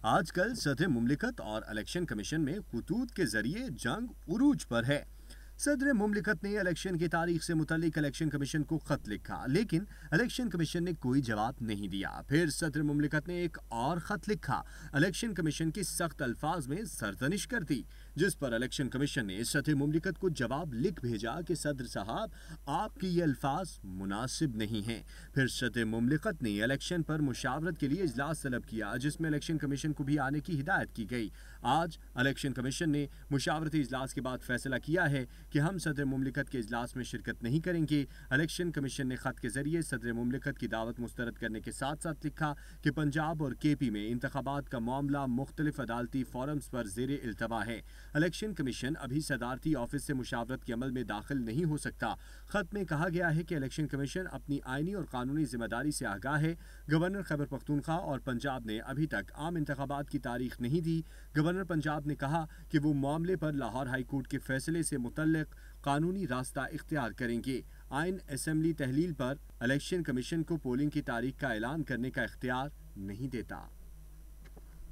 آج کل صدر مملکت اور الیکشن کمیشن میں خطوط کے ذریعے جنگ عروج پر ہے۔ صدر مملکت نے الیکشن کی تاریخ سے متعلق الیکشن کمیشن کو خط لکھا، لیکن الیکشن کمیشن نے کوئی جواب نہیں دیا۔ پھر صدر مملکت نے ایک اور خط لکھا، الیکشن کمیشن کی سخت الفاظ میں سرزنش کر دی، جس پر الیکشن کمیشن نے صدر مملکت کو جواب لکھ بھیجا کہ صدر صاحب، آپ کی یہ الفاظ مناسب نہیں ہیں۔ پھر صدر مملکت نے الیکشن پر مشاورت کے لیے اجلاس طلب کیا، جس میں الیکشن کمیشن کو بھی آنے کی ہدایت کی گئی۔ آج الیکشن کمیشن نے مشاورتی اجلاس کے بعد فیصلہ کیا ہے کہ ہم صدر مملکت کے اجلاس میں شرکت نہیں کریں گے۔ الیکشن کمیشن نے خط کے ذریعے صدر مملکت کی دعوت مسترد کرنے کے ساتھ ساتھ لکھا کہ پنجاب اور کے پی میں انتخابات کا معاملہ مختلف عدالتی فورمز پر زیر التوا ہے۔ الیکشن کمیشن ابھی صدارتی آفس سے مشاورت کے عمل میں داخل نہیں ہو سکتا۔ خط میں کہا گیا ہے کہ الیکشن کمیشن اپنی آئینی اور قانونی ذمہ داری سے آگاہ ہے۔ گورنر خیبر پختونخوا اور پنجاب نے ابھی تک عام انتخابات کی تاریخ نہیں دی۔ گورنر پنجاب نے کہا کہ وہ معاملے پر لاہور ہائی کورٹ کے فیصلے سے متعلق قانونی راستہ اختیار کریں گے۔ آئین اسمبلی تحلیل پر الیکشن کمیشن کو پولنگ کی تاریخ کا اعلان کرنے کا اختیار نہیں دیتا۔